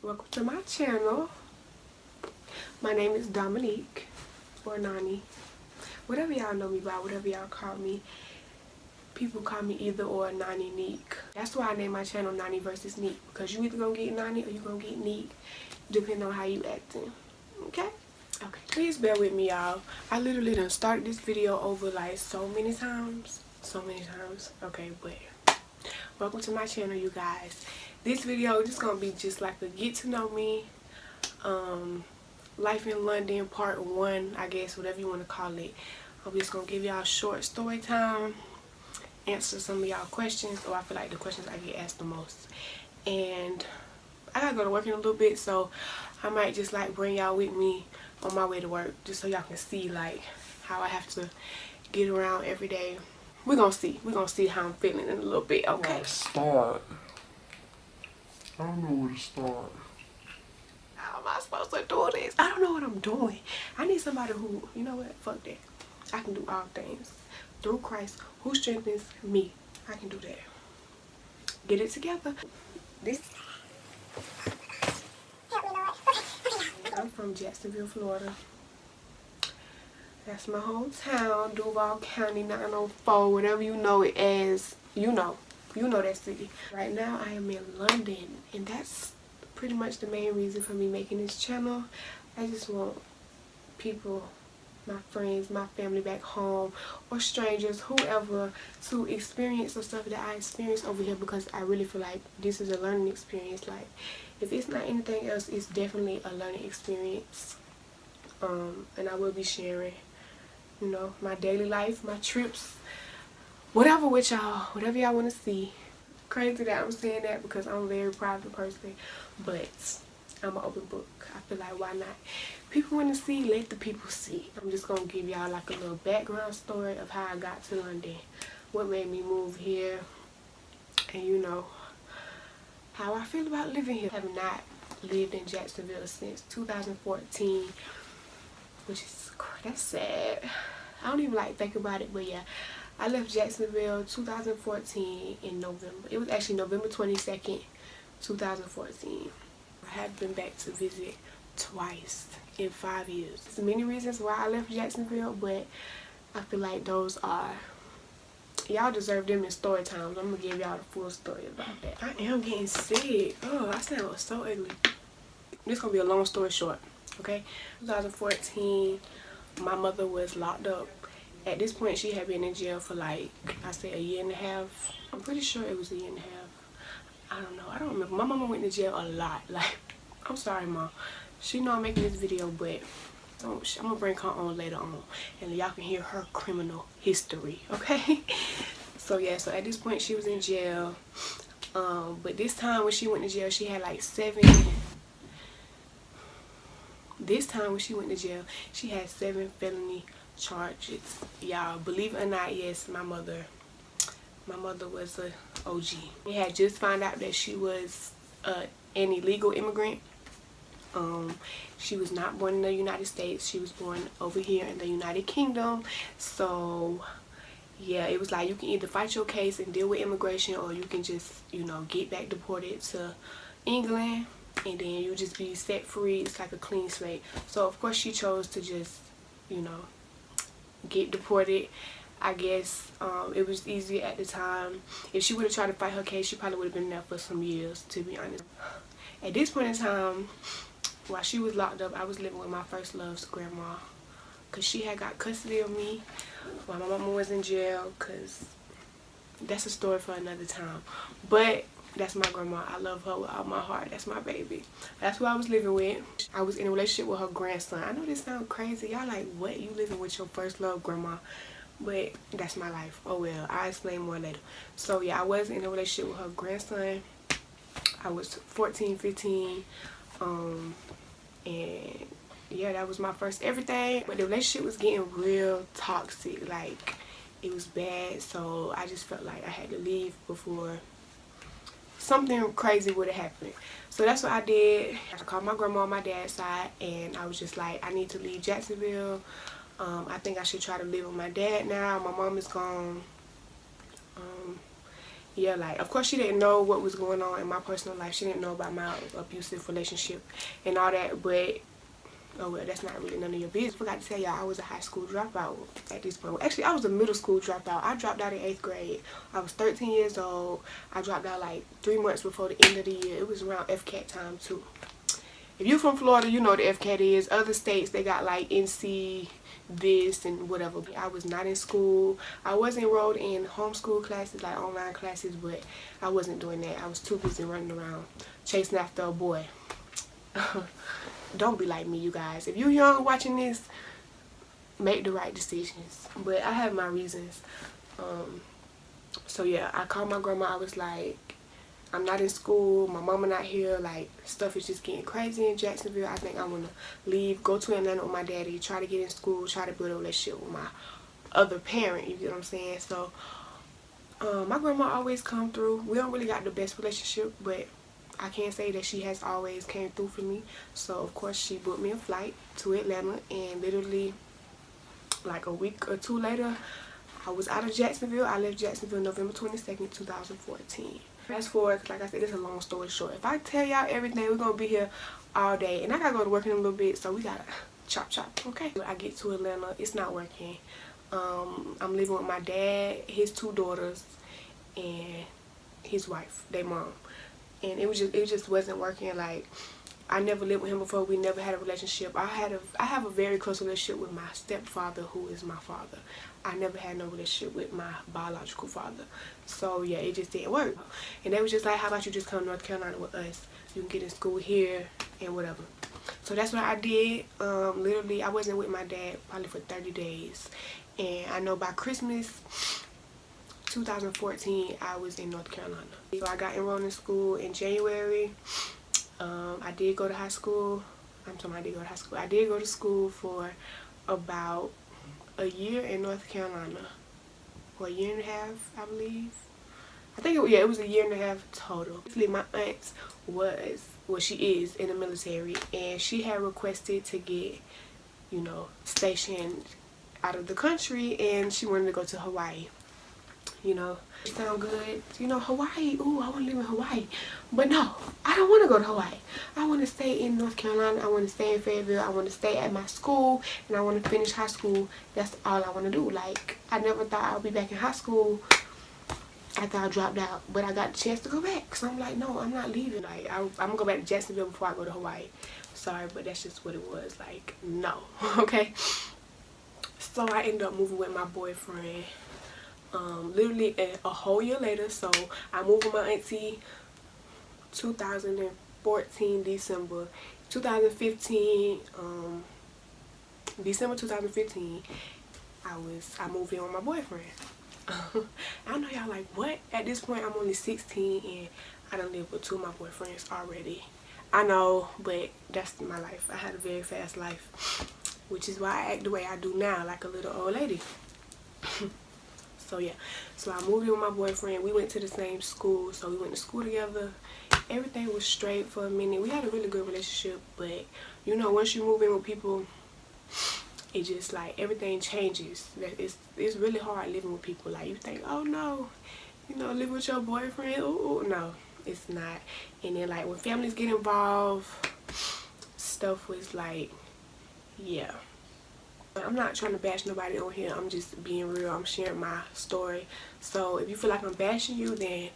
Welcome to my channel. My name is Dominique, or Nani. Whatever y'all know me by, whatever y'all call me. People call me either or Nani Neek. That's why I named my channel Nani vs. Neek. Because you either gonna get Nani or you gonna get Neek, depending on how you acting. Okay? Okay. Please bear with me, y'all. I literally done started this video over like so many times. Okay, but welcome to my channel, you guys. This video is just gonna be just like a get to know me, life in London part 1, I guess, whatever you want to call it. I'm just gonna give y'all short story time, answer some of y'all questions, or I feel like the questions I get asked the most. And I gotta go to work in a little bit, so I might just like bring y'all with me on my way to work, just so y'all can see like how I have to get around every day. We're gonna see how I'm feeling in a little bit. Okay, start. I don't know where to start. how am I supposed to do this? I don't know what I'm doing. I need somebody who, you know what, fuck that, I can do all things through Christ who strengthens me. I can do that. Get it together. I'm from Jacksonville, Florida. That's my hometown, Duval County, 904, whatever you know it as. You know that city. Right now I am in London, and that's pretty much the main reason for me making this channel. I just want people, my friends, my family back home, or strangers, whoever, to experience the stuff that I experienced over here, because I really feel like this is a learning experience. Like, if it's not anything else, it's definitely a learning experience. And I will be sharing, you know, my daily life, my trips, whatever with y'all, whatever y'all want to see. Crazy that I'm saying that because I'm a very private person, but I'm an open book. I feel like, why not? People want to see, let the people see. I'm just going to give y'all like a little background story of how I got to London, what made me move here, and you know, how I feel about living here. I have not lived in Jacksonville since 2014, which is, that's sad. I don't even like think about it, but yeah, I left Jacksonville 2014 in November. It was actually November 22nd, 2014. I have been back to visit twice in 5 years. There's many reasons why I left Jacksonville, but I feel like those are, y'all deserve them in story times. I'm gonna give y'all the full story about that. I am getting sick. Oh, I sound so ugly. This gonna be a long story short, okay? 2014, my mother was locked up. At this point, she had been in jail for like, I say, a year and a half. I'm pretty sure it was a year and a half. I don't know. I don't remember. My mama went to jail a lot. Like, I'm sorry, Mom. She know I'm making this video, but I'm gonna bring her on later on, and y'all can hear her criminal history, okay? So yeah, so at this point she was in jail. But this time when she went to jail, she had like 7. This time when she went to jail, she had 7 felony charges. Y'all, believe it or not, yes, my mother was a OG. We had just found out that she was an illegal immigrant. She was not born in the United States. She was born over here in the United Kingdom. So yeah, it was like you can either fight your case and deal with immigration, or you can just, you know, get back deported to England, and then you just be set free. It's like a clean slate. So of course she chose to just, you know, get deported. I guess it was easier at the time. If she would have tried to fight her case, she probably would have been there for some years, to be honest. At this point in time, while she was locked up, I was living with my first love's grandma, because she had got custody of me while my mama was in jail, because that's a story for another time. But that's my grandma. I love her with all my heart. That's my baby. That's who I was living with. I was in a relationship with her grandson. I know this sounds crazy. Y'all like, what? You living with your first love grandma? But that's my life. Oh well, I'll explain more later. So yeah, I was in a relationship with her grandson. I was 14, 15. And yeah, that was my first everything. But the relationship was getting real toxic. Like, it was bad. So I just felt like I had to leave before something crazy would have happened. So that's what I did. I called my grandma on my dad's side, and I was just like, I need to leave Jacksonville. I think I should try to live with my dad now. My mom is gone. yeah, like, of course she didn't know what was going on in my personal life. She didn't know about my abusive relationship and all that, but oh well, that's not really none of your business. Forgot to tell y'all, I was a high school dropout at this point. Well, actually, I was a middle school dropout. I dropped out in 8th grade. I was 13 years old. I dropped out like 3 months before the end of the year. It was around FCAT time too. If you from Florida, you know what the FCAT is. Other states, they got like NC this and whatever. I was not in school. I was enrolled in homeschool classes, like online classes, but I wasn't doing that. I was too busy running around chasing after a boy. Don't be like me, you guys. If you're young watching this, make the right decisions. But I have my reasons. So yeah, I called my grandma. I was like, I'm not in school, my mama not here, like stuff is just getting crazy in Jacksonville. I think I want to leave, go to Atlanta with my daddy, try to get in school, try to build a relationship with my other parent, you get what I'm saying? So my grandma always come through. We don't really got the best relationship, but I can't say that she has always came through for me. So of course she booked me a flight to Atlanta, and literally like a week or two later I was out of Jacksonville. I left Jacksonville November 22nd, 2014. Fast forward, like I said, it's a long story short. If I tell y'all everything, we're gonna be here all day, and I gotta go to work in a little bit, so we gotta chop, okay? I get to Atlanta, it's not working. I'm living with my dad, his 2 daughters, and his wife, their mom, and it just wasn't working. Like, I never lived with him before. We never had a relationship. I have a very close relationship with my stepfather, who is my father. I never had no relationship with my biological father. So yeah, it just didn't work. And they was just like, how about you just come to North Carolina with us? You can get in school here and whatever. So that's what I did. Literally, I wasn't with my dad probably for 30 days. And I know by Christmas 2014, I was in North Carolina. So I got enrolled in school in January. I did go to high school. I did go to school for about a year in North Carolina, or a year and a half, I believe. I think it was a year and a half total. My aunt she is in the military, and she had requested to get, you know, stationed out of the country, and she wanted to go to Hawaii. You know, it sound good, you know, Hawaii, ooh, I want to live in Hawaii. But no, I don't want to go to Hawaii. I want to stay in North Carolina. I want to stay in Fayetteville. I want to stay at my school, and I want to finish high school. That's all I want to do. Like, I never thought I would be back in high school after I dropped out, but I got the chance to go back. So I'm like, no, I'm not leaving. Like, I'm going to go back to Jacksonville before I go to Hawaii. Sorry, but that's just what it was. Like, no, okay? So I ended up moving with my boyfriend. Literally a whole year later. So I moved with my auntie 2014 December. 2015 December 2015 I moved in with my boyfriend. I know y'all like, what? At this point I'm only 16 and I done lived with 2 of my boyfriends already. I know, but that's my life. I had a very fast life, which is why I act the way I do now, like a little old lady. So yeah, so I moved in with my boyfriend. We went to the same school, so we went to school together. Everything was straight for a minute. We had a really good relationship, but you know, once you move in with people, it just like everything changes. It's really hard living with people. Like, you think, oh no, you know, live with your boyfriend. Ooh, no, it's not. And then like when families get involved, stuff was like, yeah. I'm not trying to bash nobody on here. I'm just being real. I'm sharing my story. So if you feel like I'm bashing you, then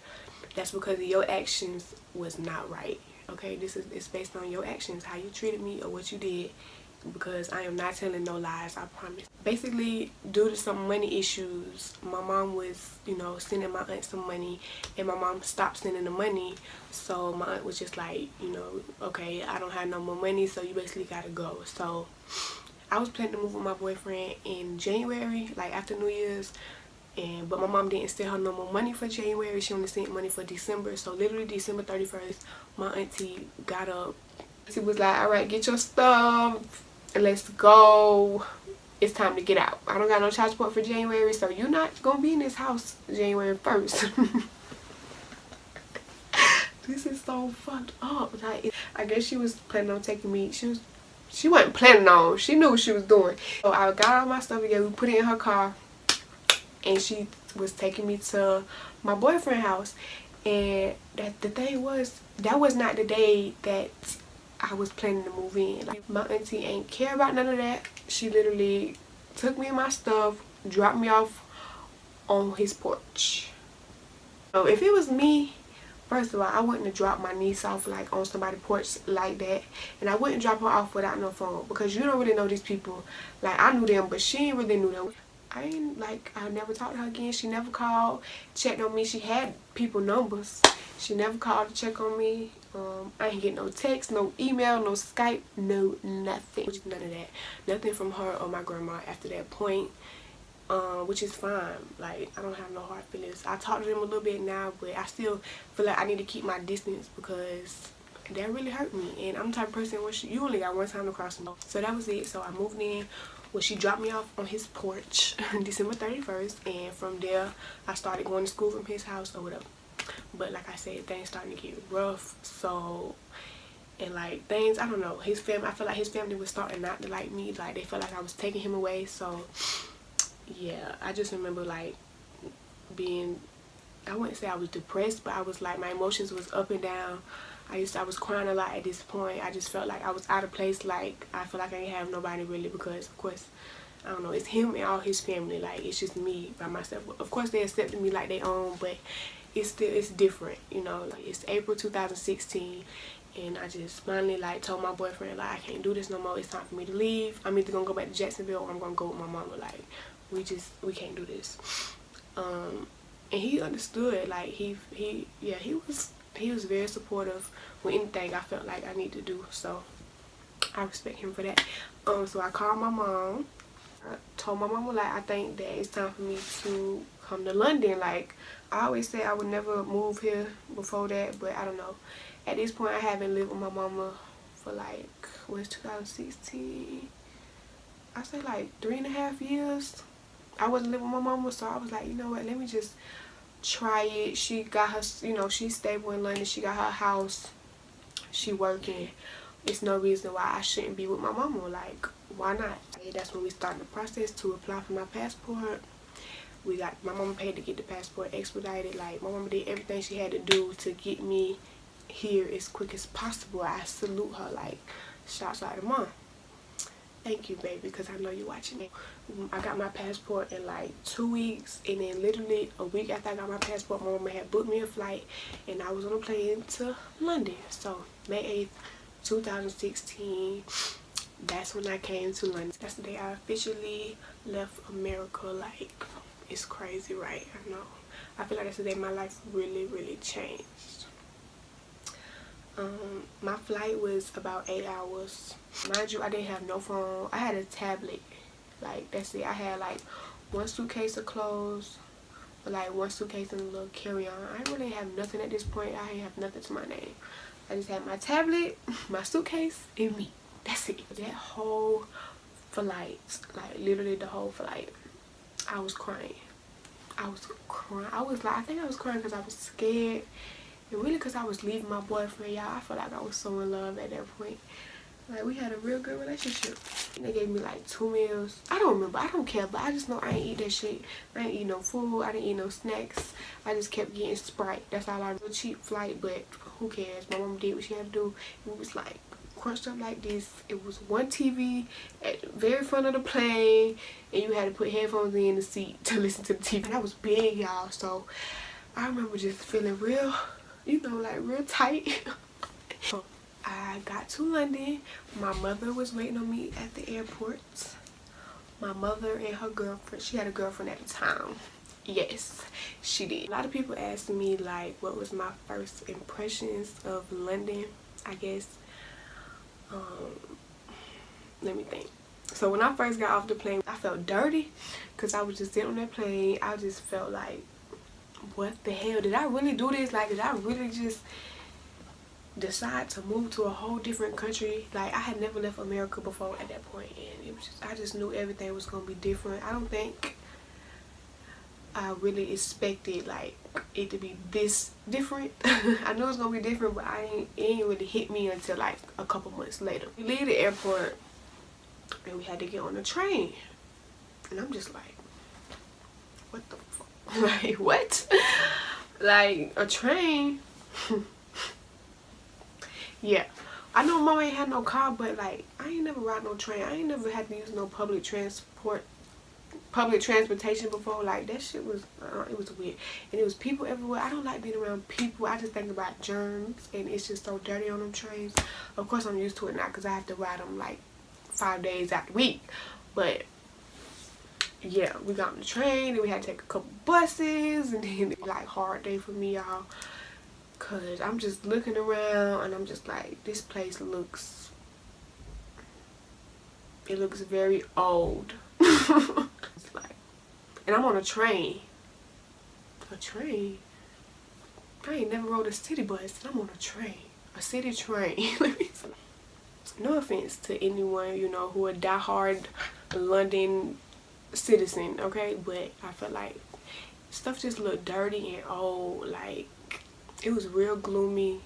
that's because your actions was not right. Okay, it's based on your actions, how you treated me or what you did, because I am not telling no lies, I promise. Basically, due to some money issues, my mom was, you know, sending my aunt some money, and my mom stopped sending the money. So my aunt was just like, you know, okay, I don't have no more money, so you basically gotta go. So I was planning to move with my boyfriend in January, like after New Year's, but my mom didn't send her no more money for January. She only sent money for December. So literally December 31st, my auntie got up. She was like, all right, get your stuff and let's go. It's time to get out. I don't got no child support for January, so you're not gonna be in this house January 1st. This is so fucked up. Like, I guess she was planning on taking me. She wasn't planning on. She knew what she was doing. So I got all my stuff together. We put it in her car. and she was taking me to my boyfriend's house. And the thing was, that was not the day that I was planning to move in. Like, my auntie ain't care about none of that. She literally took me and my stuff, dropped me off on his porch. So if it was me, first of all, I wouldn't have dropped my niece off like on somebody's porch like that. And I wouldn't drop her off without no phone, because you don't really know these people. Like, I knew them, but she ain't really knew them. I never talked to her again. She never called, checked on me. She had people numbers. She never called to check on me. I ain't get no text, no email, no Skype, no nothing. None of that. Nothing from her or my grandma after that point. Which is fine. Like, I don't have no hard feelings. I talk to them a little bit now, but I still feel like I need to keep my distance, because that really hurt me. And I'm the type of person where you only got one time to cross them. So that was it. So I moved in. Well, she dropped me off on his porch December 31st, and from there I started going to school from his house or whatever. But like I said, things starting to get rough. So, and like things, I don't know, his family, I feel like his family was starting not to like me. Like, they felt like I was taking him away. So yeah, I just remember like being, I wouldn't say I was depressed, but I was like, my emotions was up and down. I was crying a lot at this point. I just felt like I was out of place. Like, I feel like I didn't have nobody really, because of course, I don't know, it's him and all his family. Like, it's just me by myself. Of course, they accepted me like they own, but it's different, you know. Like, it's April 2016, and I just finally like told my boyfriend, like, I can't do this no more. It's time for me to leave. I'm either gonna go back to Jacksonville or I'm gonna go with my mama. Like, we can't do this. And he understood. Like, he was very supportive with anything I felt like I need to do. So I respect him for that. So I called my mom. I told my mama, like, I think that it's time for me to come to London. Like, I always said I would never move here before that, but I don't know. At this point, I haven't lived with my mama for like, what's 2016? I say like 3.5 years. I wasn't living with my mama, so I was like, you know what, let me just try it. She got her, you know, she's stable in London. She got her house. She working. It's no reason why I shouldn't be with my mama. Like, why not? That's when we started the process to apply for my passport. My mama paid to get the passport expedited. Like, my mama did everything she had to do to get me here as quick as possible. I salute her. Like, shouts out to mom. Thank you, baby, because I know you're watching me. I got my passport in like 2 weeks, and then literally a week after I got my passport, my mama had booked me a flight, and I was on a plane to London. So May 8th, 2016, that's when I came to London. That's the day I officially left America. Like, it's crazy, right? I know. I feel like that's the day my life really, really changed. My flight was about 8 hours. Mind you, I didn't have no phone. I had a tablet. Like, that's it. I had like one suitcase of clothes, or like one suitcase and a little carry-on. I didn't really have nothing at this point. I didn't have nothing to my name. I just had my tablet, my suitcase, and me. That's it. That whole flight, like literally the whole flight, I was crying. I was crying. I think I was crying because I was scared. And really because I was leaving my boyfriend, y'all. I felt like I was so in love at that point. Like, we had a real good relationship. And they gave me like 2 meals. I don't remember. I don't care. But I just know I ain't eat that shit. I ain't eat no food. I didn't eat no snacks. I just kept getting Sprite. That's all I did. A cheap flight, but who cares? My mom did what she had to do. It was like crunched up like this. It was one TV at the very front of the plane. And you had to put headphones in the seat to listen to the TV. And that was big, y'all. So I remember just feeling real, you know, like real tight. I got to London. My mother was waiting on me at the airport. My mother and her girlfriend, she had a girlfriend at the time. Yes, she did. A lot of people asked me like what was my first impressions of London, I guess. Let me think. So when I first got off the plane, I felt dirty because I was just sitting on that plane. I just felt like, what the hell? Did I really do this? Like, did I really just decide to move to a whole different country? Like, I had never left America before at that point, and it was just, I just knew everything was gonna be different. I don't think I really expected like it to be this different. I knew it was gonna be different, but it ain't really hit me until like a couple months later. We leave the airport and we had to get on the train, and I'm just like, what the fuck? Like, what? Like, a train? Yeah. I know mama ain't had no car, but like, I ain't never ride no train. I ain't never had to use no public transportation before. Like, that shit was, it was weird. And it was people everywhere. I don't like being around people. I just think about germs, and it's just so dirty on them trains. Of course, I'm used to it now because I have to ride them like 5 days out the week. But yeah, we got on the train and we had to take a couple buses, and then it was like hard day for me, y'all, cause I'm just looking around and I'm just like, this place looks, it looks very old. It's like, and I'm on a train. A train? I ain't never rode a city bus. I'm on a train. A city train. No offense to anyone, you know, who a diehard London citizen, okay? But I feel like stuff just looked dirty and old. Like, it was real gloomy.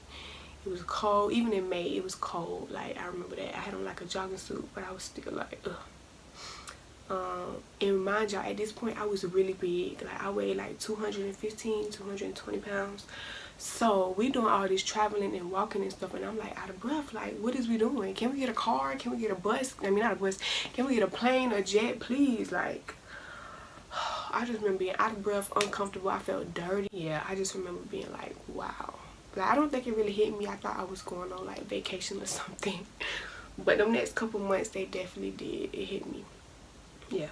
It was cold. Even in May, it was cold. Like, I remember that. I had on like a jogging suit, but I was still like, ugh. And mind y'all, at this point I was really big. Like, I weighed like 215, 220 pounds. So we doing all this traveling and walking and stuff, and I'm like out of breath. Like, what is we doing? Can we get a car? Can we get a bus? I mean, not a bus. Can we get a plane, a jet, please? Like, I just remember being out of breath, uncomfortable. I felt dirty. Yeah, I just remember being like, wow. Like, I don't think it really hit me. I thought I was going on like vacation or something. But the next couple months, they definitely did. It hit me. Yeah.